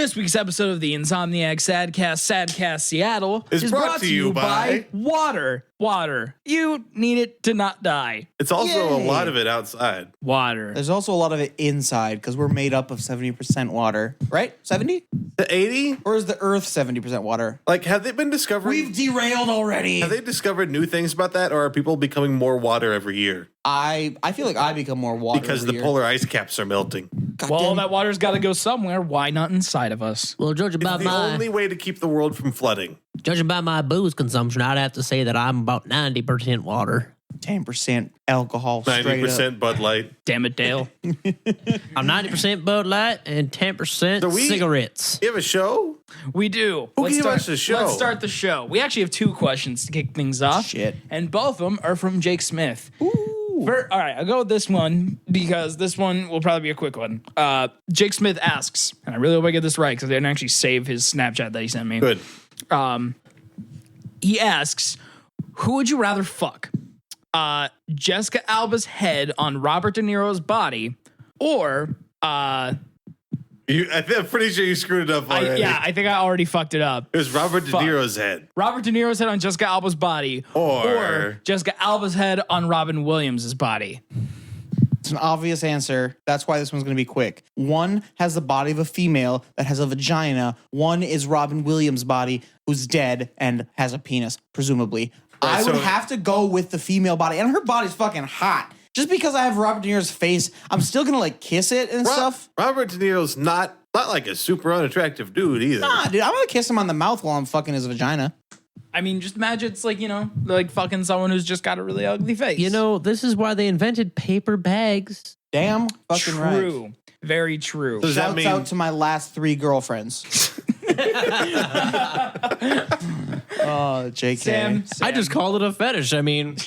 This week's episode of the Insomniac Sadcast Seattle is brought to you by water. Water. You need it to not die. It's also Yay. a lot of it outside. Water. There's also a lot of it inside because we're made up of 70% water, right? 70? The 80? Or is the Earth 70% water? Like, have they been discovering? We've derailed already. Have they discovered new things about that, or are people becoming more water every year? I feel like I become more water Because every the year. polar ice caps are melting. Well, that water's got to go somewhere. Why not inside of us? Well, judging by It's the only way to keep the world from flooding. my booze consumption, I'd have to say that I'm about 90% water. 10% alcohol, straight up. 90% Bud Light. Damn it, Dale. I'm 90% Bud Light and 10% So cigarettes. You have a show? We do. Who gave us the show? Let's start the show. We actually have two questions to kick things off. Shit. And both of them are from Jake Smith. Ooh. All right, I'll go with this one because this one will probably be a quick one. Jake Smith asks, and I really hope I get this right because I didn't actually save his Snapchat that he sent me. Good. He asks, who would you rather fuck? Jessica Alba's head on Robert De Niro's body, or I'm pretty sure you screwed it up already. I think I already fucked it up. It was Robert De Niro's head. Robert De Niro's head on Jessica Alba's body, or Jessica Alba's head on Robin Williams' body. It's an obvious answer. That's why this one's going to be quick. One has the body of a female that has a vagina. One is Robin Williams' body, who's dead and has a penis, presumably. Right, I would have to go with the female body, and her body's fucking hot. Just because I have Robert De Niro's face, I'm still going to like kiss it and stuff. Robert De Niro's not like a super unattractive dude either. Nah, dude, I'm going to kiss him on the mouth while I'm fucking his vagina. I mean, just imagine it's like, like fucking someone who's just got a really ugly face. This is why they invented paper bags. Damn fucking right. True. Very true. Does that Shouts mean out to my last 3 girlfriends. Oh, JK. Sam. I just called it a fetish. I mean,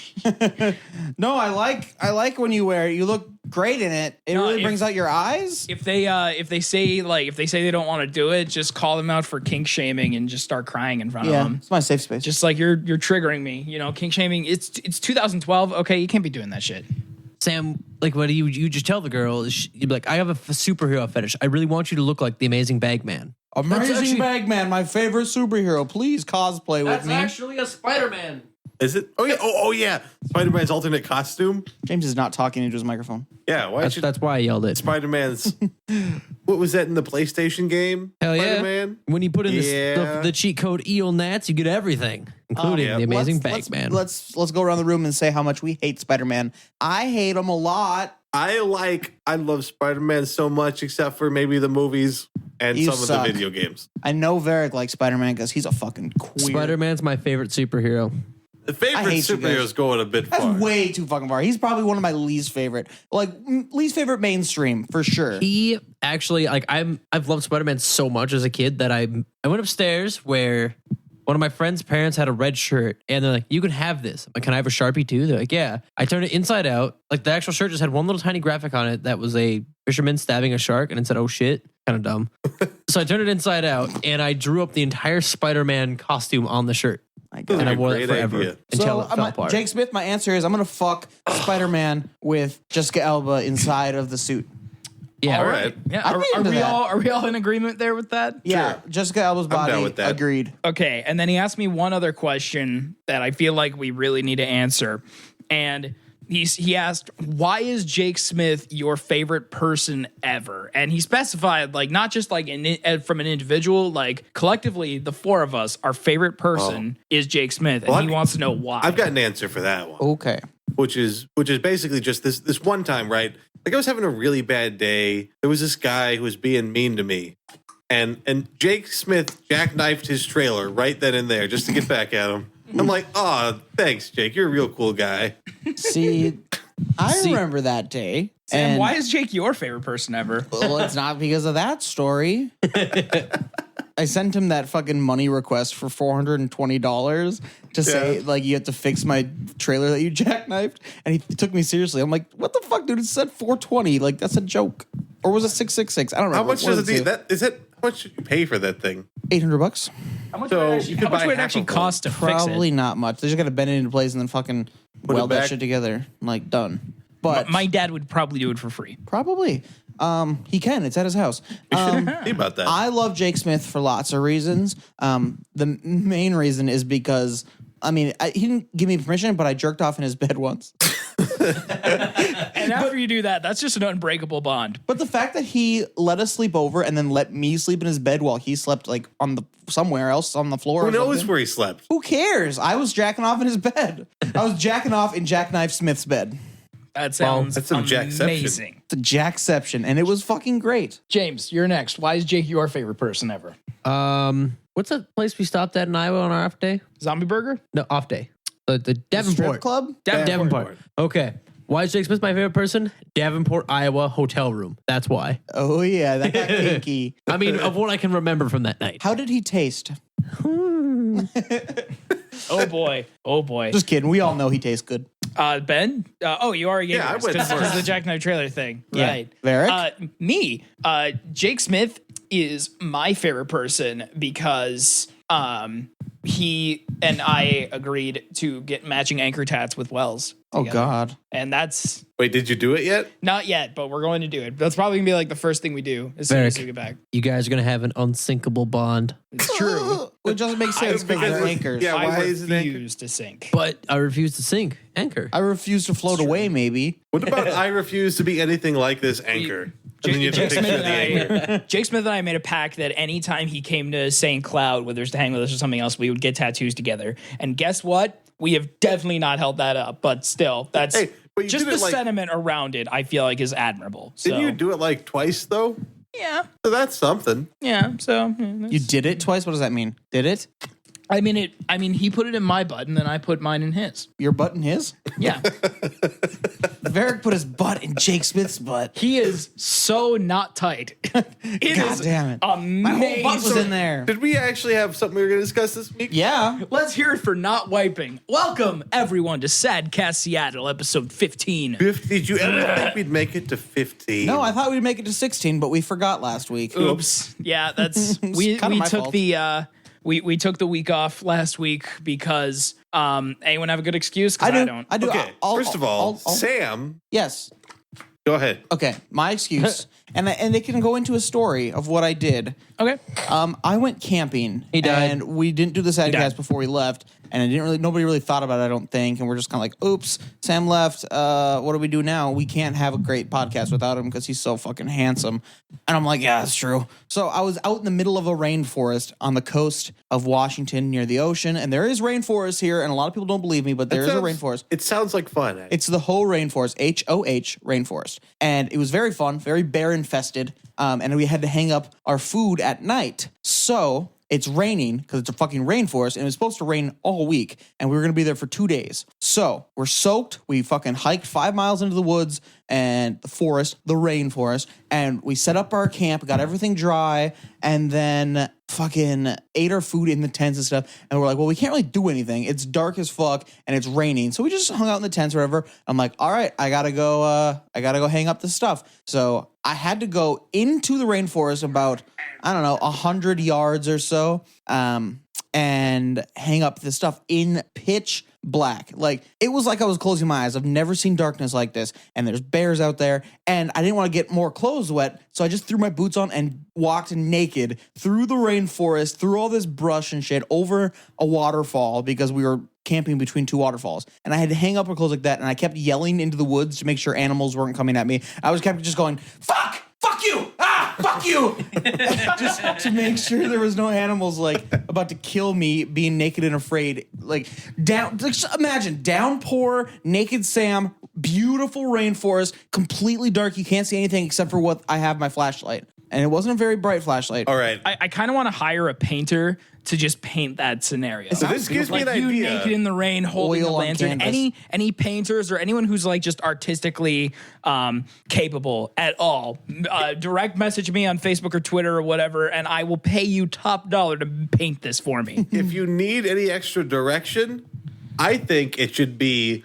No, I like when you wear it. You look great in it. It really brings out your eyes. If they say they don't want to do it, just call them out for kink shaming and just start crying in front of them. It's my safe space. Just like you're triggering me, kink shaming. It's 2012. Okay, you can't be doing that shit. Sam, like, what do you just tell the girl? You'd be like, I have a superhero fetish. I really want you to look like the Amazing Bagman. Amazing Bagman, my favorite superhero. Please cosplay with me. actually a Spider-Man. Is it? Oh yeah. Oh yeah. Spider-Man's alternate costume. James is not talking into his microphone. Yeah. Why should That's why I yelled it. Spider-Man's? What was that in the PlayStation game? Hell yeah. Spider-Man. When you put in Yeah. the cheat code EONATS, you get everything, including yeah. the Amazing let's, Bagman. Let's go around the room and say how much we hate Spider-Man. I hate him a lot. I love Spider-Man so much, except for maybe the movies and You some suck. of the video games. I know Varric likes Spider-Man because he's a fucking queer. Spider-Man's my favorite superhero. The I favorite hate you guys. superheroes going a bit That's far. way too fucking far. He's probably one of my least favorite. Least favorite mainstream, for sure. He actually, I've loved Spider-Man so much as a kid that I went upstairs where one of my friend's parents had a red shirt, and they're like, you can have this. I'm like, can I have a Sharpie too? They're like, yeah. I turned it inside out. Like, the actual shirt just had one little tiny graphic on it that was a fisherman stabbing a shark, and it said, oh shit. Kind of dumb. So I turned it inside out, and I drew up the entire Spider-Man costume on the shirt. My God. And I a wore it great forever idea. until it fell apart. Jake Smith, my answer is I'm going to fuck Spider-Man with Jessica Alba inside of the suit. Yeah, All right. Yeah. I'd Are, be are into we that. all in agreement there with that? Yeah, Sure. Jessica Alba's down body, with that. agreed. Okay, and then he asked me one other question that I feel like we really need to answer. And he asked, why is Jake Smith your favorite person ever? And he specified, like, not just like from an individual, like collectively, the 4 of us, our favorite person is Jake Smith, and he wants to know why. I've got an answer for that one. Okay. Which is basically just this one time, right? Like, I was having a really bad day. There was this guy who was being mean to me. And Jake Smith jackknifed his trailer right then and there just to get back at him. I'm like, oh, thanks, Jake. You're a real cool guy. See, I remember that day. Sam, and why is Jake your favorite person ever? Well, it's not because of that story. I sent him that fucking money request for $420 to say, like, you have to fix my trailer that you jackknifed. And he took me seriously. I'm like, what the fuck, dude? It said $420. Like, that's a joke. Or was it $666? I don't remember. How much does it? How much should you pay for that thing? $800? How much So would you could how much buy would it half actually of one. cost to fix Probably it? not much. They just got to bend it into place and then fucking Put it weld that back. shit together. I'm like, done. But My dad would probably do it for free. probably. He can. It's at his house. See about that. I love Jake Smith for lots of reasons. The main reason is because, he didn't give me permission, but I jerked off in his bed once. And after you do that, that's just an unbreakable bond. But the fact that he let us sleep over and then let me sleep in his bed while he slept like somewhere else on the floor. Who knows where he slept? Who cares? I was jacking off in his bed. I was jacking off in Jackknife Smith's bed. That sounds that's some amazing. It's a Jackception, and it was fucking great. James, you're next. Why is Jake your favorite person ever? What's that place we stopped at in Iowa on our off day? Zombie Burger? No, off day. The Davenport Strip club? Davenport. Okay. Why is Jake Smith my favorite person? Davenport, Iowa hotel room. That's why. Oh, yeah, that got kinky. I mean, of what I can remember from that night. How did he taste? Oh, boy. Oh, boy. Just kidding. We all know he tastes good. Ben? You already gave Yeah, I yours went because first. the Jackknife trailer thing. Yeah. Right. Varric? Me. Jake Smith is my favorite person because he and I agreed to get matching anchor tats with Wells. Oh, together. God. And that's Wait, did you do it yet? not yet, but we're going to do it. That's probably going to be like the first thing we do as soon as Varric. we get back. You guys are going to have an unsinkable bond. It's true. It doesn't make sense because because they're it's- anchors. yeah. I why is it anchor? refuse to sink. But I refuse to sink. Anchor. I refuse to float away, maybe. What about I refuse to be anything like this anchor? And then you have a Jake picture Smith, of the anchor. Jake Smith and I made a pact that anytime he came to St. Cloud, whether it's to hang with us or something else, we would get tattoos together. And guess what? We have definitely not held that up, but still, that's Hey, but you just did the it like, sentiment around it. I feel like is admirable. So didn't you do it like twice though? yeah, So that's something. yeah. So You did it twice? What does that mean? Did it? I mean, he put it in my butt, and then I put mine in his. Your butt in his? Yeah, Varric put his butt in Jake Smith's butt. he is so not tight. It God is damn it. amazing. My whole butt was in there. Did we actually have something we were going to discuss this week? Yeah. Let's hear it for not wiping. Welcome everyone to Sadcast Seattle, episode 15. Did you ever think we'd make it to 15? No, I thought we'd make it to 16, but we forgot last week. Oops. Yeah, that's we kinda my took fault. the we took the week off last week because anyone have a good excuse? 'Cause I don't. I do. Okay, first of all, Sam, yes. go ahead. Okay, my excuse, and they can go into a story of what I did. Okay. I went camping. He died. And we didn't do the died. Sadcast before we left, and nobody really thought about it, I don't think. And we're just kind of like, oops, Sam left. What do we do now? We can't have a great podcast without him because he's so fucking handsome. And I'm like, yeah, that's true. So I was out in the middle of a rainforest on the coast of Washington near the ocean, and there is rainforest here, and a lot of people don't believe me, but there is a rainforest. It sounds like fun. It's the whole rainforest, HOH rainforest. And it was very fun, very bear infested. And we had to hang up our food at night. So it's raining because it's a fucking rainforest and it was supposed to rain all week. And we were going to be there for 2 days. So we're soaked. We fucking hiked 5 miles into the woods and the forest, the rainforest. And we set up our camp, got everything dry, and then fucking ate our food in the tents and stuff. And we're like, well, we can't really do anything. It's dark as fuck and it's raining. So we just hung out in the tents or whatever. I'm like, all right, I gotta go hang up the stuff. So I had to go into the rainforest about, I don't know, 100 yards or so, and hang up the stuff in pitch black. Like, it was like I was closing my eyes. I've never seen darkness like this. And there's bears out there. And I didn't want to get more clothes wet. So I just threw my boots on and walked naked through the rainforest, through all this brush and shit, over a waterfall because we were camping between two waterfalls. And I had to hang up our clothes like that. And I kept yelling into the woods to make sure animals weren't coming at me. I was kept just going, fuck you, fuck you. Just to make sure there was no animals like about to kill me being naked and afraid. Like imagine downpour, naked Sam, beautiful rainforest, completely dark. You can't see anything except for what I have my flashlight. And it wasn't a very bright flashlight. All right. I kind of want to hire a painter to just paint that scenario. So this gives me Like an you idea. naked in the rain holding Oil a on lantern. canvas. Any painters or anyone who's like just artistically capable at all, direct message me on Facebook or Twitter or whatever, and I will pay you top dollar to paint this for me. If you need any extra direction, I think it should be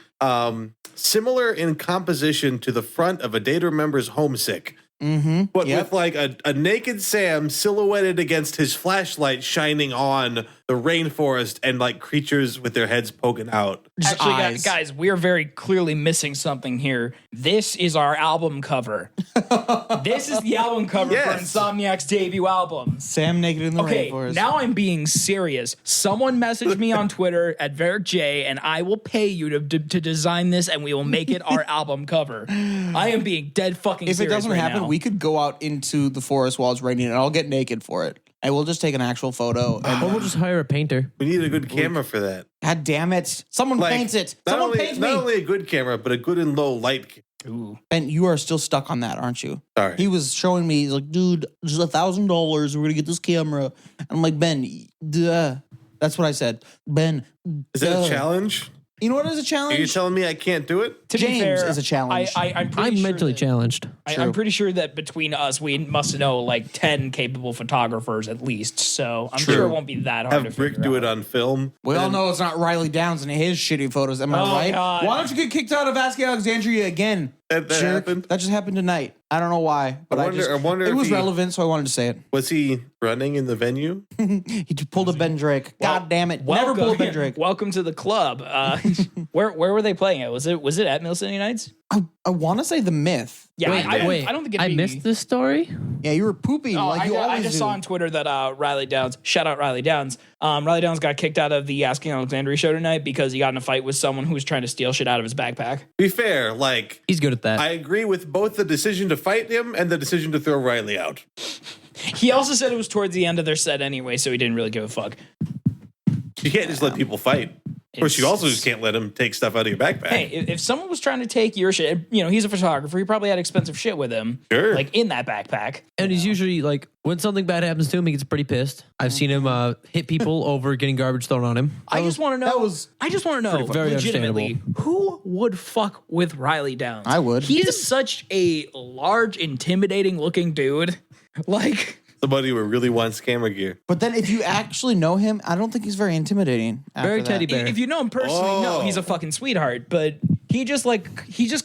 similar in composition to the front of A Day to Remember's Homesick. But Yep. with like a naked Sam silhouetted against his flashlight shining on the rainforest and like creatures with their heads poking out. Just Actually, eyes. guys, we are very clearly missing something here. This is our album cover. This is the album cover for Yes. Insomniac's debut album. Sam naked in the Okay, rainforest. now I'm being serious. Someone message me on Twitter at Varric J, and I will pay you to design this, and we will make it our album cover. I am being dead fucking if it serious doesn't right happen, now. we could go out into the forest while it's raining, and I'll get naked for it. I will just take an actual photo. And Or we'll just hire a painter. We need a good camera for that. God damn it! Someone Like, paints it. Not Someone only, paints not me. only a good camera, but a good and low light. Ooh. Ben, you are still stuck on that, aren't you? Sorry. He was showing me, he's like, dude, just $1,000. We're gonna get this camera. And I'm like, Ben, duh. That's what I said. Ben, Is that duh. a challenge? You know what is a Are you challenge? telling me I can't do it? To be James fair, is a challenge. I'm pretty I'm sure mentally that- challenged. I'm pretty sure that between us, we must know like 10 capable photographers at least. So I'm sure it won't be that hard to Have Brick figure do out. it on film. We all And know it's not Riley Downs and his shitty photos. Am I Oh, right? God. Why don't you get kicked out of Ask Alexandria again? That jerk? happened? That just happened tonight. I don't know why, but I wonder it if was he- relevant, so I wanted to say it. Was he running in the venue? He just pulled a Ben Drake. God damn it! Never pull a Ben Drake. Welcome to the club. Where were they playing it? Was it at Mill City Unites? I want to say the Myth. Yeah, Wait, I don't think it'd I be, missed this story. Yeah, you were pooping Oh, like you I always just do. saw on Twitter that Riley Downs, shout out Riley Downs. Riley Downs got kicked out of the Asking Alexandria show tonight because he got in a fight with someone who was trying to steal shit out of his backpack. Be fair, like He's good at that. I agree with both the decision to fight him and the decision to throw Riley out. He also said it was towards the end of their set anyway, so he didn't really give a fuck. You can't just let people fight. Of course, you also just can't let him take stuff out of your backpack. Hey, if someone was trying to take your shit, he's a photographer. He probably had expensive shit with him, Sure. like in that backpack. And he's usually like, when something bad happens to him, he gets pretty pissed. I've seen him hit people over getting garbage thrown on him. I just want to know. I just want to know, Very legitimately, who would fuck with Riley Downs? I would. He's such a large, intimidating-looking dude. Like, Somebody who really wants camera gear. But then if you actually know him, I don't think he's very intimidating. after Very that. teddy bear. if you know him personally, no, he's a fucking sweetheart. But he just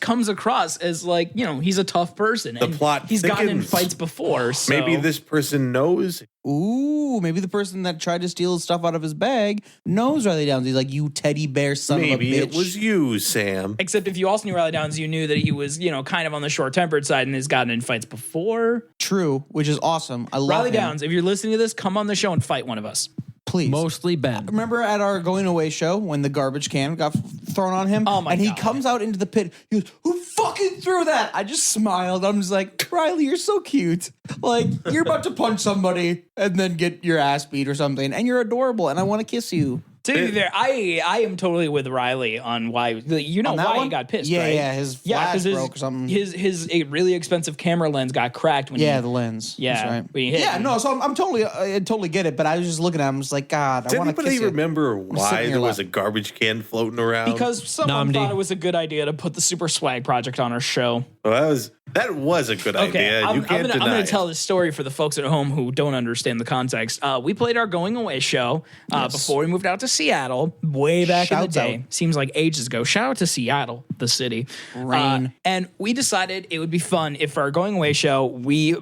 comes across as like, he's a tough person. The and plot he's gotten in thickens. fights before. So. Maybe this person knows. Ooh, maybe the person that tried to steal stuff out of his bag knows Riley Downs. He's like, you teddy bear son Maybe of a bitch. it was you, Sam. Except if you also knew Riley Downs, you knew that he was, kind of on the short-tempered side and has gotten in fights before. True, which is awesome. I love Riley him. Downs, if you're listening to this, come on the show and fight one of us. Please. Mostly Ben. Remember at our going away show when the garbage can got thrown on him? Oh my And he God. comes out into the pit. He goes, who fucking threw that? I just smiled. I'm just like, Riley, you're so cute. Like, you're about to punch somebody and then get your ass beat or something. And you're adorable. And I want to kiss you. To be fair, I am totally with Riley on why On that why he one? got pissed. Yeah, right? yeah, his flash 'cause broke or something. His a really expensive camera lens got cracked when Yeah, he, the lens. Yeah, That's right. when he hit Yeah, him. no, so I'm totally, I totally get it. But I was just looking at him, just like, God, I Does want to kiss anybody you. remember sitting why in there your was a lap. garbage can floating around? because someone Namdi. thought it was a good idea to put the Super Swag Project on our show. Well, that was a good Okay, idea. I'm Deny gonna it. tell this story for the folks at home who don't understand the context. We played our going away show before we moved out to Seattle, way back in Shouts the day. out. Seems like ages ago. Shout out to Seattle, the city. Rain. And we decided it would be fun if for our going away show we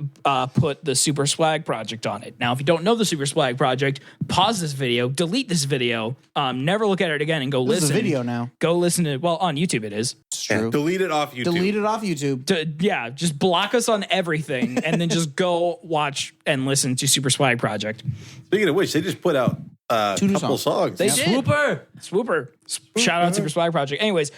put the Super Swag Project on it. Now, if you don't know the Super Swag Project, pause this video, delete this video, never look at it again, and go This listen. is a video now. Go listen to on YouTube. It is. It's Yeah, true. delete it off YouTube. Delete it off YouTube. Yeah, just block us on everything and then just go watch and listen to Super Swag Project. Speaking of which, they just put out a Two new couple songs. They did. Swooper. Shout out Super Swag Project. Anyways,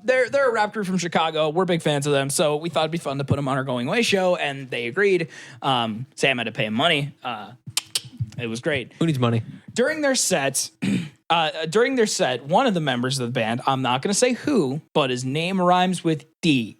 they're a rap group from Chicago. We're big fans of them, so we thought it'd be fun to put them on our going away show, and they agreed. Sam had to pay him money. It was great. Who needs money? During their set, one of the members of the band, I'm not going to say who, but his name rhymes with D.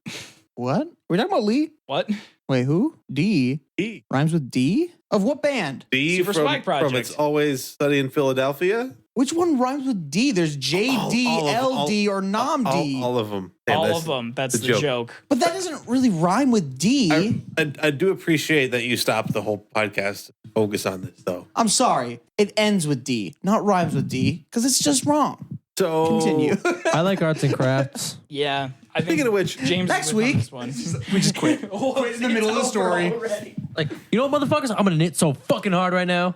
What? We're talking about Lee? What? Wait, who? D? D. Rhymes with D? Of what band? D Super from, Swag Project. from It's Always Sunny in Philadelphia. Which one rhymes with D? There's JD, LD, or NOMD. All of them. All of them. That's the joke. But that doesn't really rhyme with D. I do appreciate that you stopped the whole podcast to focus on this, though. I'm sorry. It ends with D, not rhymes with D, because it's just wrong. So Continue. I like arts and crafts. Yeah. I think Speaking of which, James next is with on week- this one. We just quit. Quit in the middle of the story. Like, you know what, motherfuckers? I'm gonna knit so fucking hard right now.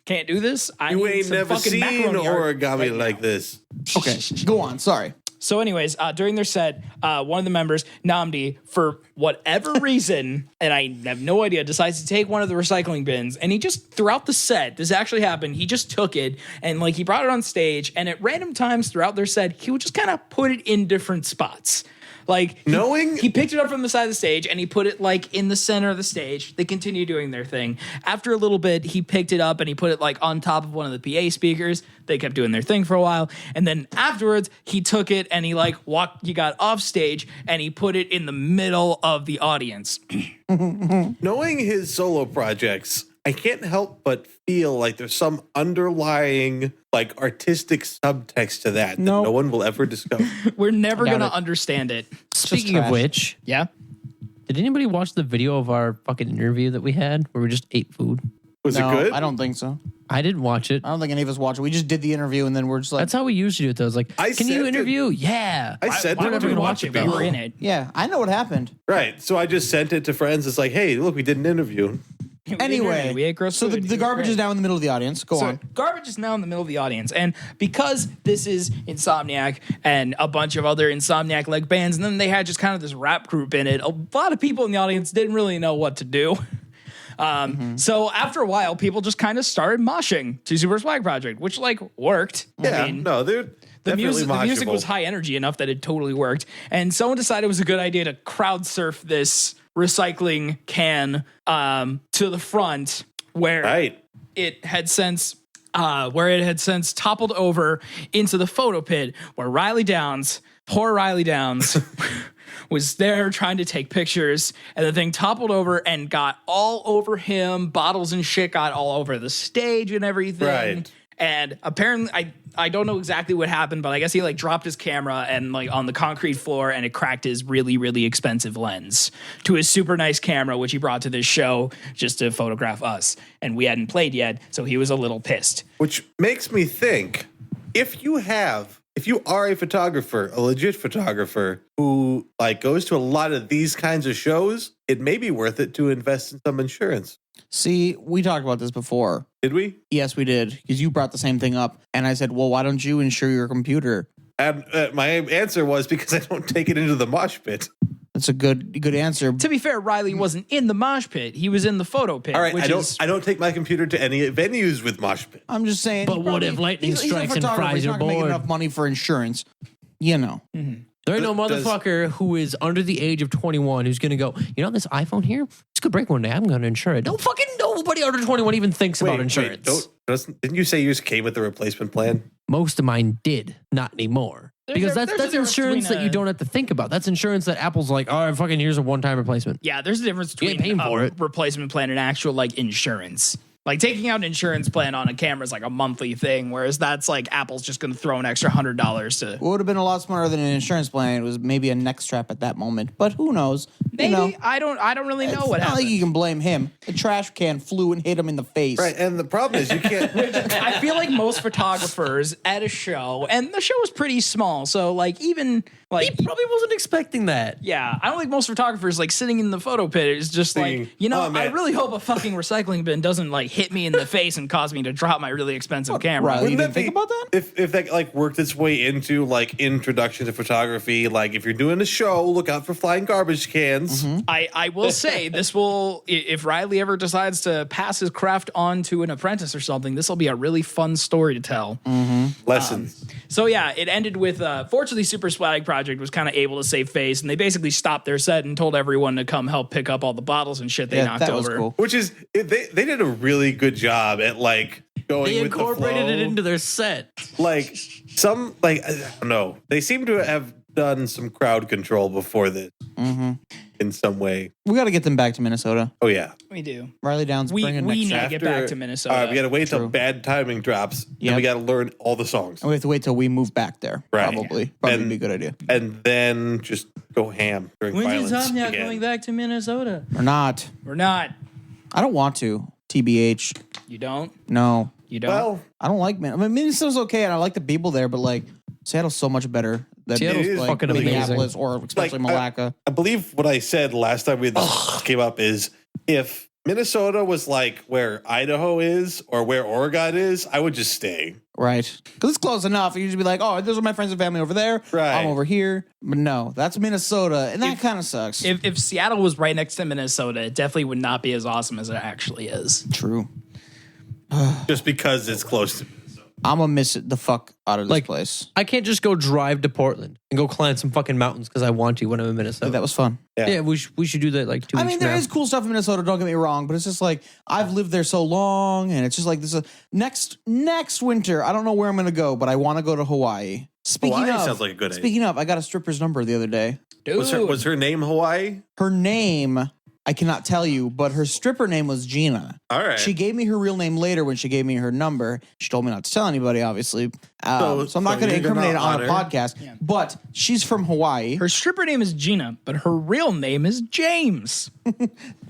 Can't do this. I you need ain't some never fucking seen macaroni art origami right like now. this. Okay, go on. Sorry. So, anyways, during their set, one of the members, Namdi, for whatever reason, and I have no idea, decides to take one of the recycling bins, and he just throughout the set, this actually happened. He just took it and like he brought it on stage, and at random times throughout their set, he would just kind of put it in different spots. Like he picked it up from the side of the stage and he put it like in the center of the stage. They continue doing their thing. After a little bit, he picked it up and he put it like on top of one of the PA speakers. They kept doing their thing for a while. And then afterwards, he took it and he got off stage and he put it in the middle of the audience. Knowing his solo projects, I can't help but feel like there's some underlying like artistic subtext to that No. no one will ever discover. We're never Doubt going it. to understand it. Speaking trash. of which, Yeah. did anybody watch the video of our fucking interview that we had where we just ate food? Was No, it good? I don't think so. I didn't watch it. I don't think any of us watched it. We just did the interview and then we're just like, That's how we usually do it though. It's like, I can you sent it. interview? Yeah. I said Why we're would never we gonna watch it? We baby. were in it. yeah, I know what happened. Right. So I just sent it to friends. It's like, hey, look, we did an interview. Anyway, we ate gross so food. the garbage is now in the middle of the audience. Go So on. garbage is now in the middle of the audience. And because this is Insomniac and a bunch of other Insomniac-like bands, and then they had just kind of this rap group in it, a lot of people in the audience didn't really know what to do. So after a while, people just kind of started moshing to Super Swag Project, which like worked. Yeah. I mean, No, they're the music moshable. was high energy enough that it totally worked. And someone decided it was a good idea to crowd surf this recycling can to the front where Right. it had since toppled over into the photo pit where poor Riley Downs was there trying to take pictures, and the thing toppled over and got all over him. Bottles and shit got all over the stage and everything. Right. And apparently, I don't know exactly what happened, but I guess he like dropped his camera and like on the concrete floor, and it cracked his really, really expensive lens to his super nice camera, which he brought to this show just to photograph us. And we hadn't played yet, so he was a little pissed. Which makes me think, if you are a photographer, a legit photographer who like goes to a lot of these kinds of shows, it may be worth it to invest in some insurance. See, we talked about this before. Did we? Yes, we did. Because you brought the same thing up. And I said, well, why don't you insure your computer? And my answer was because I don't take it into the mosh pit. That's a good answer. To be fair, Riley wasn't in the mosh pit; he was in the photo pit. All right, which I don't take my computer to any venues with mosh pit. I'm just saying. But he what probably- if lightning he's a strikes and photographer. fries He's your not gonna make board? enough money for insurance. You know. There ain't no Does- motherfucker who is under the age of 21 who's going to go, you know, this iPhone here, it's going to break one day. I'm going to insure it. No fucking nobody under 21 even thinks about insurance. Didn't you say yours came with the replacement plan? Most of mine did, not anymore. Because there's a that's difference insurance between that you don't have to think about. That's insurance that Apple's like, oh, fucking here's a one-time replacement. Yeah, there's a difference You ain't between paying for a it. replacement plan and actual like insurance. Like taking out an insurance plan on a camera is like a monthly thing, whereas that's like Apple's just going to throw an extra $100 to. What would have been a lot smarter than an insurance plan? It was maybe a neck strap at that moment. But who knows? Maybe You know, I don't really know it's what not happened. like you can blame him. The trash can flew and hit him in the face. Right, and the problem is you can't. I feel like most photographers at a show, and the show was pretty small, so like even like He probably wasn't expecting that. yeah, I don't think most photographers like sitting in the photo pit is just Thinking, like, you know, "Oh, man." I really hope a fucking recycling bin doesn't like hit me in the face and cause me to drop my really expensive camera. Riley, you Wouldn't didn't that think be- about that? If that like worked its way into like introduction to photography, like if you're doing a show, look out for flying garbage cans. Mm-hmm. I will say this will, if Riley ever decides to pass his craft on to an apprentice or something, this will be a really fun story to tell. Lessons. So yeah, it ended with, fortunately Super Swag Project was kind of able to save face, and they basically stopped their set and told everyone to come help pick up all the bottles and shit they Yeah, knocked that was over. cool. Which is they did a really good job at like going They with the incorporated flow. it into their set. Like some like I don't know. They seem to have done some crowd control before this in some way. We got to get them back to Minnesota. Oh yeah. We do. Riley Downs, We bring a need neck to strap. get back to Minnesota. We got to wait till True. bad timing drops. Yep. And we got to learn all the songs. And we have to wait till we move back there. Right. Probably And- would be a good idea. And then just go ham during violence again. back to Minnesota? Or not. We're not. I don't want to. TBH. You don't? No. You don't? Well, I don't like Minnesota. I mean, Minnesota's okay, and I like the people there, but like, Seattle's so much better than Seattle's like fucking Minneapolis amazing. or especially Like, Malacca. I believe what I said last time this came up is if Minnesota was like where Idaho is or where Oregon is, I would just stay. Right. Because it's close enough. You just be like, oh, those are my friends and family over there. Right. I'm over here. But no, that's Minnesota. And that kind of sucks. If Seattle was right next to Minnesota, it definitely would not be as awesome as it actually is. True. Just because it's close to I'm going to miss it the fuck out of this Like, place. I can't just go drive to Portland and go climb some fucking mountains because I want to when I'm in Minnesota. That was fun. Yeah, we should do that like 2 I weeks mean, from there now. is cool stuff in Minnesota. Don't get me wrong, but it's just like I've lived there so long, and it's just like this. Next winter, I don't know where I'm going to go, but I want to go to Hawaii. Hawaii sounds like a good idea. Speaking of, I got a stripper's number the other day. Dude. Was her name Hawaii? Her name, I cannot tell you, but her stripper name was Gina. All right. She gave me her real name later when she gave me her number. She told me not to tell anybody, obviously. So I'm not going to you're gonna incriminate it on a honor- podcast. But she's from Hawaii. Her stripper name is Gina, but her real name is James.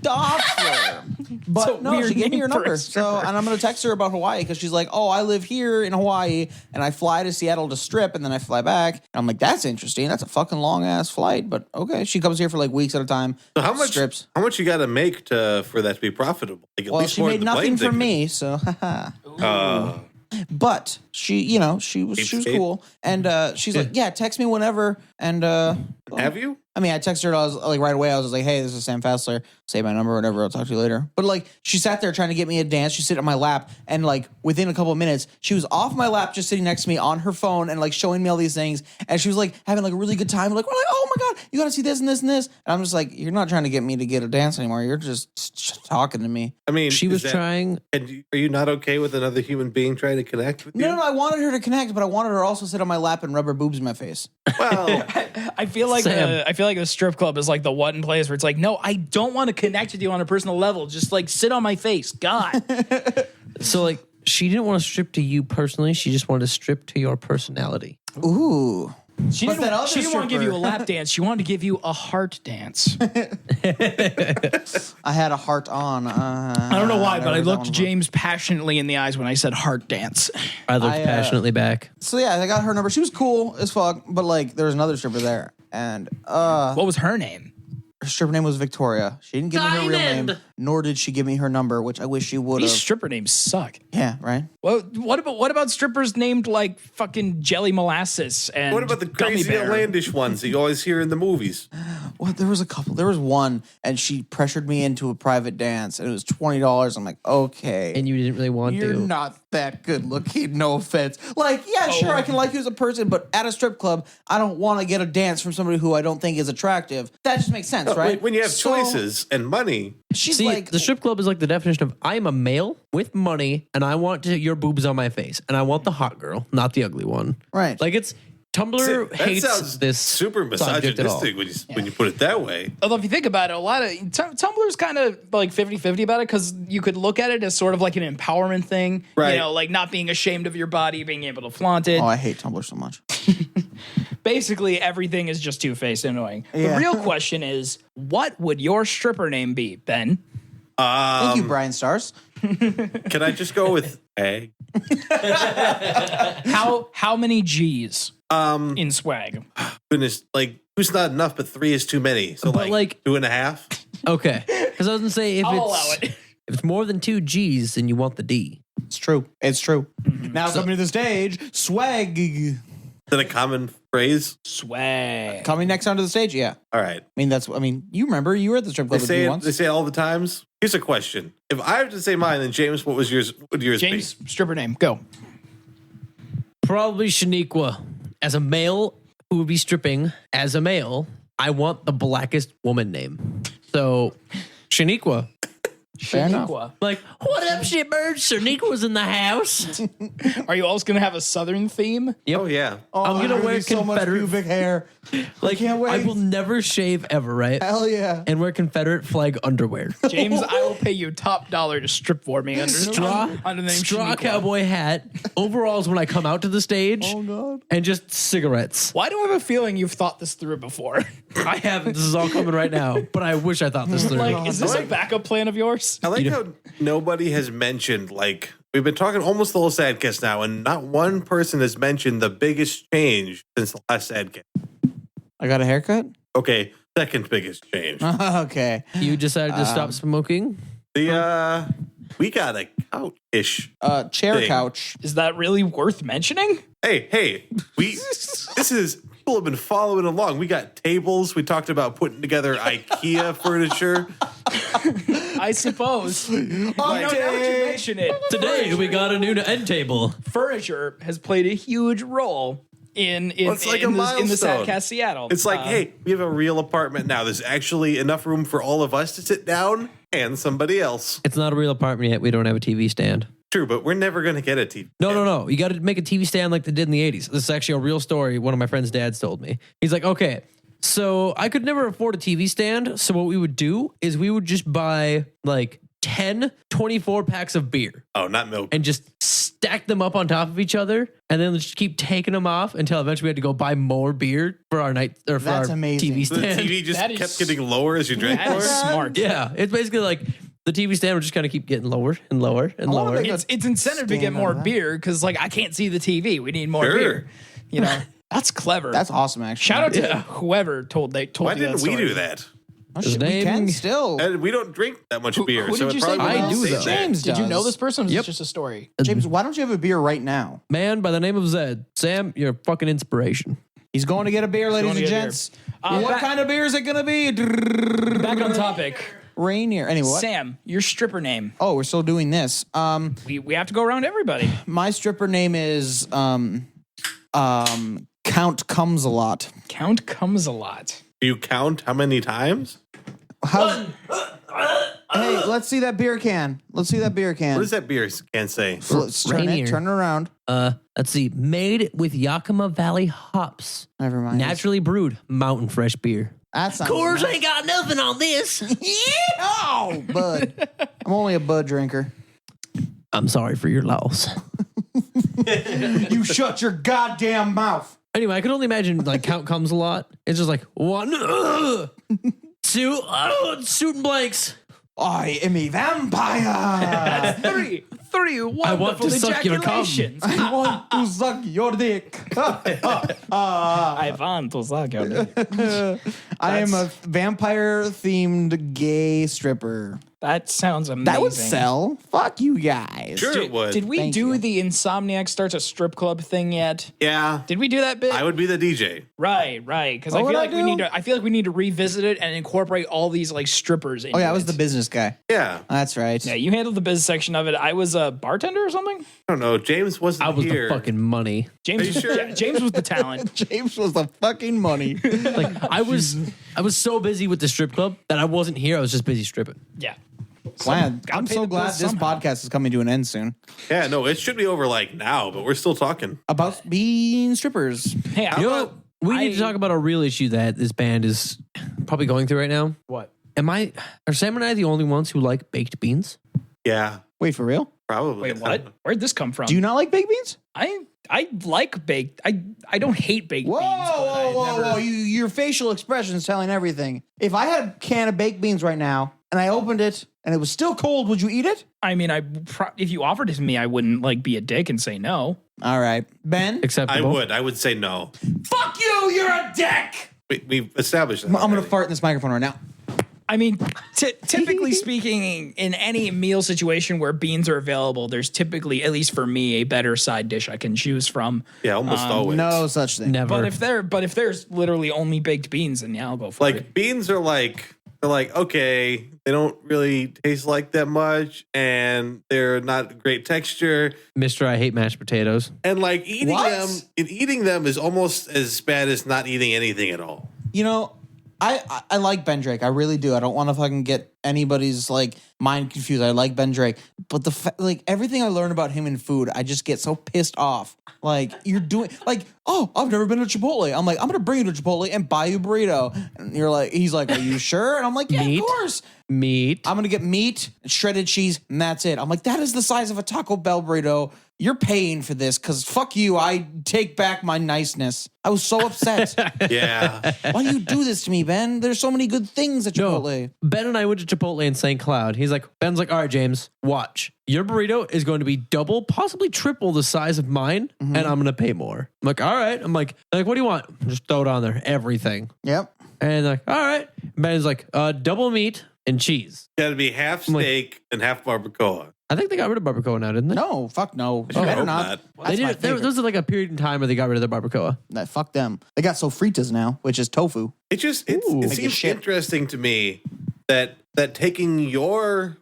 Doctor. But So no, weird she gave me name her for a number. So, stripper. and I'm going to text her about Hawaii because she's like, oh, I live here in Hawaii and I fly to Seattle to strip and then I fly back. And I'm like, that's interesting. That's a fucking long ass flight. But okay. She comes here for like weeks at a time. So how much? Strips. How much you got to make for that to be profitable? Like at Well, least she more made than the plane nothing for ticket. me. So, but she, she was Cheapskate. cool. And she's like, yeah, text me whenever. And Have you? I mean, I texted her. I was like, right away. I was like, "Hey, this is Sam Fassler. Save my number, or whatever. I'll talk to you later." But like, she sat there trying to get me a dance. She sit on my lap, and like within a couple of minutes, she was off my lap, just sitting next to me on her phone, and like showing me all these things. And she was like having like a really good time. Like, we're like, "Oh my god, you got to see this and this and this." And I'm just like, "You're not trying to get me to get a dance anymore. You're just talking to me." I mean, She was trying. Are you not okay with another human being trying to connect with you? No, I wanted her to connect, but I wanted her to also sit on my lap and rub her boobs in my face. Well, I feel like Sam. the strip club is like the one place where it's like, no, I don't want to connect with you on a personal level. Just like sit on my face. God. So like, she didn't want to strip to you personally. She just wanted to strip to your personality. Ooh. She But didn't, that other she didn't want to give you a stripper- lap dance. She wanted to give you a heart dance. I had a heart on. I don't know why, but I looked James passionately in the eyes when I said heart dance. I looked I, passionately back. So yeah, I got her number. She was cool as fuck, but like there was another stripper there, and What was her name? her stripper name was Victoria. She didn't give me her real name, Diamond. nor did she give me her number, which I wish she would These have. stripper names suck. Yeah, right. Well, what about strippers named like fucking Jelly Molasses and what about the Gummy crazy Bear? outlandish ones that you always hear in the movies? Well, there was a couple. There was one, and she pressured me into a private dance, and it was $20. I'm like, okay, And you didn't really want you're to. not that good looking. No offense. Like, yeah, sure, I can like you as a person, but at a strip club, I don't want to get a dance from somebody who I don't think is attractive. That just makes sense, right? When you have So, choices and money, she's See, like, the strip club is like the definition of I am a male with money and I want your boobs on my face. And I want the hot girl, not the ugly one. right? Like it's Tumblr that hates sounds this super subject at all. misogynistic when you put it that way. Although if you think about it, a lot of Tumblr's kind of like 50-50 about it because you could look at it as sort of like an empowerment thing. Right. You know, like not being ashamed of your body, being able to flaunt it. Oh, I hate Tumblr so much. Basically, everything is just two-faced and annoying. Yeah. The real question is, what would your stripper name be, Ben? Thank you, Brian Stars. Can I just go with egg? How many G's in swag? Goodness, like who's not enough, but 3 is too many. So But, like- 2.5. Okay. Because I was gonna say if I'll allow it's it. if it's more than 2 G's, then you want the D. It's true. It's true. Now coming to the stage, swag. Is that a common phrase? Swag. Coming next onto the stage, yeah. All right. I mean, you remember you were at the strip They club with say me it. once. They say it all the times. Here's a question: if I have to say mine, then James, what was yours? What would yours James, be? stripper name, go. Probably Shaniqua. As a male who would be stripping as a male, I want the blackest woman name. So Shaniqua. Fair enough. Shaniqua. Like, what up, shitbird? Shaniqua's in the house. Are you also going to have a southern theme? Yep. Oh yeah. I'm gonna wear so much Confederate- pubic hair. Like, can't wait. I will never shave ever, right? Hell yeah. And wear Confederate flag underwear. James, I will pay you top dollar to strip for me under the name Straw Shaniqua. cowboy hat, overalls when I come out to the stage, God. and just cigarettes. Why do I have a feeling you've thought this through before? I haven't. This is all coming right now, but I wish I thought this through. Like, is this a backup plan of yours? I like how nobody has mentioned like we've been talking almost the whole Sadcast now, and not one person has mentioned the biggest change since the last Sadcast. I got a haircut? Okay, second biggest change. Okay. You decided to stop smoking? We got a couch-ish. Chair thing. couch. Is that really worth mentioning? Hey, people have been following along. We got tables. We talked about putting together IKEA furniture. I suppose. Now that you mention it, Today we got a new end table. furniture has played a huge role in it's like a the milestone. Sadcast Seattle. It's like, hey, we have a real apartment now. There's actually enough room for all of us to sit down and somebody else. It's not a real apartment yet. We don't have a TV stand. True, but we're never going to get a TV. No. You got to make a TV stand like they did in the 80s. This is actually a real story. One of my friend's dads told me. He's like, okay, so I could never afford a TV stand. So what we would do is we would just buy like 10 24 packs of beer Oh, not milk. and just stack them up on top of each other and then just keep taking them off until eventually we had to go buy more beer for our night or for That's our amazing. TV So the stand. TV just That is- kept getting lower as you drank that more. is smart. Yeah, it's basically like the TV stand would just kind of keep getting lower and lower and wanna lower. make It's incentive to get Stand more out of that. beer because like I can't see the TV. We need more Sure. beer. You know, that's clever. That's awesome, actually. Shout out to whoever told Why you that didn't we story. do that? Oh, His shit, we name- can still. And we don't drink that much beer, who so did it you probably say? wouldn't I do, say though. that. James Did you does. know this person? Or was Yep. it just a story? James, why don't you have a beer right now? Man by the name of Zed. Sam, you're a fucking inspiration. He's going to get a beer, ladies going to and get a beer. gents. What What kind of beer is it going to be? Back on topic. Rainier. Anyway, what? Sam, your stripper name. Oh, we're still doing this. We have to go around everybody. My stripper name is Count Comes a Lot. Count comes a lot. Do you count how many times? How's, hey, let's see that beer can. Let's see that beer can. What does that beer can say? Let's turn Rainier. it. Turn it around. Let's see. Made with Yakima Valley hops. Never mind. Naturally brewed mountain fresh beer. That sounds nice. ain't got nothing on this. Oh, bud. I'm only a bud drinker. I'm sorry for your loss. You shut your goddamn mouth. Anyway, I can only imagine like count comes a lot. It's just like 1, 2, shooting blanks. I am a vampire. Three wonderful I want to suck your cum. ejaculations. I want to suck your dick. I want to suck your dick. I am a vampire-themed gay stripper. That sounds amazing. That would sell. Fuck you guys. Sure it would. Did we Thank do you. the Insomniac starts a strip club thing yet? Yeah, Did we do that bit? I would be the DJ. Right. Because I What feel would like I we do? need to. I feel like we need to revisit it and incorporate all these like strippers. Into Oh yeah, I was it. the business guy. Yeah, That's right. Yeah, you handled the business section of it. I was a bartender or something. I don't know. James wasn't I was here. the fucking money. James, Are you sure? yeah, James was the talent. James was the fucking money. Like I was so busy with the strip club that I wasn't here. I was just busy stripping. Yeah. Wow, gotta I'm pay so the glad bills this somehow. podcast is coming to an end soon. Yeah, no, it should be over like now, but we're still talking. About being strippers. Hey, You know, we need to talk about a real issue that this band is probably going through right now. what? Are Sam and I the only ones who like baked beans? Yeah, Wait, for real? probably. Wait, what? Where'd this come from? Do you not like baked beans? I like baked. I don't hate baked Whoa, beans. but I whoa, whoa, never- whoa. Your facial expression is telling everything. If I had a can of baked beans right now and I opened it and it was still cold, would you eat it? I mean, if you offered it to me, I wouldn't like be a dick and say no. All right. Ben? Acceptable. I would say no. Fuck you, you're a dick! We've established that. I'm going to already. fart in this microphone right now. I mean, typically speaking, in any meal situation where beans are available, there's typically, at least for me, a better side dish I can choose from. Yeah, almost always. No such thing. Never. But if there's literally only baked beans, then yeah, I'll go for it. Like beans are like okay, they don't really taste like that much, and they're not great texture, Mr. I hate mashed potatoes. and like What? eating them is almost as bad as not eating anything at all. You know, I like Ben Drake. I really do. I don't want to fucking get anybody's like mind confused. I like Ben Drake, but like everything I learn about him in food, I just get so pissed off. Like you're doing like, oh, I've never been to Chipotle. I'm like, I'm gonna bring you to Chipotle and buy you a burrito. And you're like, he's like, are you sure? And I'm like, yeah, Meat? of course. meat. I'm gonna get meat, shredded cheese, and that's it. I'm like, that is the size of a Taco Bell burrito. You're paying for this because fuck you. I take back my niceness. I was so upset. Yeah. Why do you do this to me, Ben? There's so many good things at Chipotle. Ben and I went to Chipotle in St. Cloud. Ben's like, all right, James, watch. Your burrito is going to be double, possibly triple the size of mine, and I'm going to pay more. I'm like, all right. I'm like, what do you want? Just throw it on there. Everything. Yep. And like, all right. Ben's like, double meat and cheese. Got to be half steak and half barbacoa. I think they got rid of barbacoa now, didn't they? No, fuck no. I Better hope not. not. That's my There favorite. was like a period in time where they got rid of the barbacoa. Nah, fuck them. They got sofritas now, which is tofu. It Ooh, like seems shit. interesting to me that taking your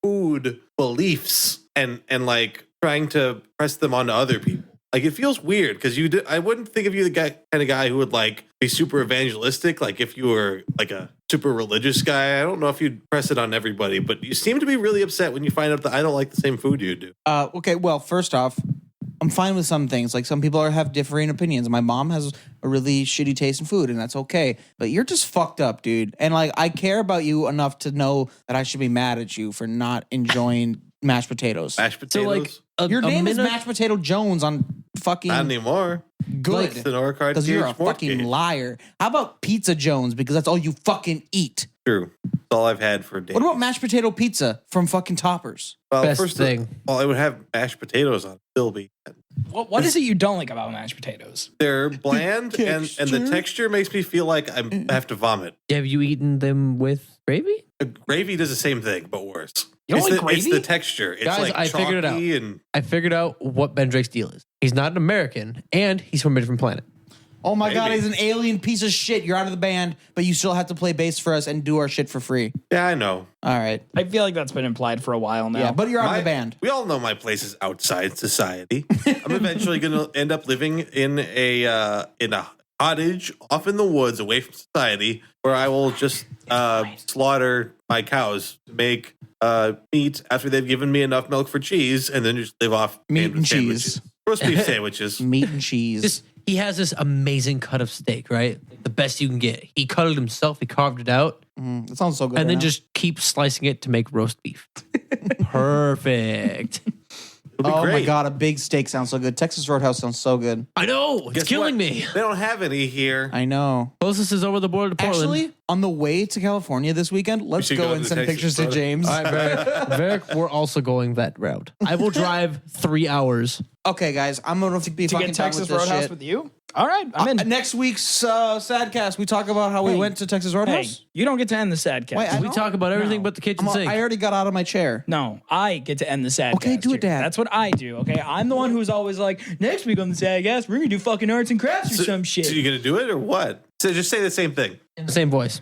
food beliefs and like trying to press them onto other people. Like it feels weird because I wouldn't think of you the kind of guy who would like be super evangelistic. Like if you were like a super religious guy, I don't know if you'd press it on everybody, but you seem to be really upset when you find out that I don't like the same food you do. Okay, well, first off, I'm fine with some things. Like some people have differing opinions. My mom has a really shitty taste in food, and that's okay. But you're just fucked up, dude. And like I care about you enough to know that I should be mad at you for not enjoying mashed potatoes. Mashed potatoes? So like, Your name is minute- Mashed Potato Jones on fucking Not anymore. good. It's an Orcard Because you're a sports fucking game. liar. How about Pizza Jones? Because that's all you fucking eat. True. That's all I've had for days. What about mashed potato pizza from fucking Toppers? well, Best first thing. I would have mashed potatoes on it. Still be. What is it you don't like about mashed potatoes? They're bland and the texture makes me feel like I have to vomit. Have you eaten them with gravy? Gravy does the same thing, but worse. You don't it's like the, gravy? It's the texture. It's Guys, like I figured it out. chalky and I figured out what Ben Drake's deal is. He's not an American, and he's from a different planet. Oh my God, Maybe. he's an alien piece of shit. You're out of the band, but you still have to play bass for us and do our shit for free. yeah, I know. All right. I feel like that's been implied for a while now. Yeah, but you're out of the band. We all know my place is outside society. I'm eventually going to end up living in a cottage off in the woods, away from society, where I will just slaughter my cows to make meat after they've given me enough milk for cheese, and then just live off Meat and sandwiches. cheese. Roast beef sandwiches. Meat and cheese. He has this amazing cut of steak, right? The best you can get. He cut it himself. He carved it out, That sounds so good. and right then now. just keep slicing it to make roast beef. Perfect. It'll be Oh my great. God, a big steak sounds so good. Texas Roadhouse sounds so good. I know. It's Guess killing what? me. They don't have any here. I know. Closest is over the border to Portland. Actually, on the way to California this weekend, let's should go go and to send Texas pictures to Roadhouse. James. All right, Varric, we're also going that route. I will drive 3 hours. Okay, guys, I'm gonna be To fucking get done Texas with this Roadhouse shit. with you? All right, I'm in. Next week's Sadcast, we talk about how we Hey. went to Texas Hey, Roadhouse. you don't get to end the Sadcast. Wait, I We know. talk about everything No. but the kitchen sink. I already got out of my chair. No, I get to end the Sadcast. Okay, do it, here. Dad. That's what I do, okay? I'm the one who's always like, next week on the Sadcast, we're going to do fucking arts and crafts or some shit. So you going to do it or what? So just say the same thing. Same voice.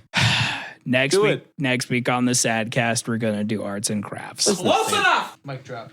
Next Do week, it. next week on the Sadcast, we're going to do arts and crafts. Close enough. Mic drop.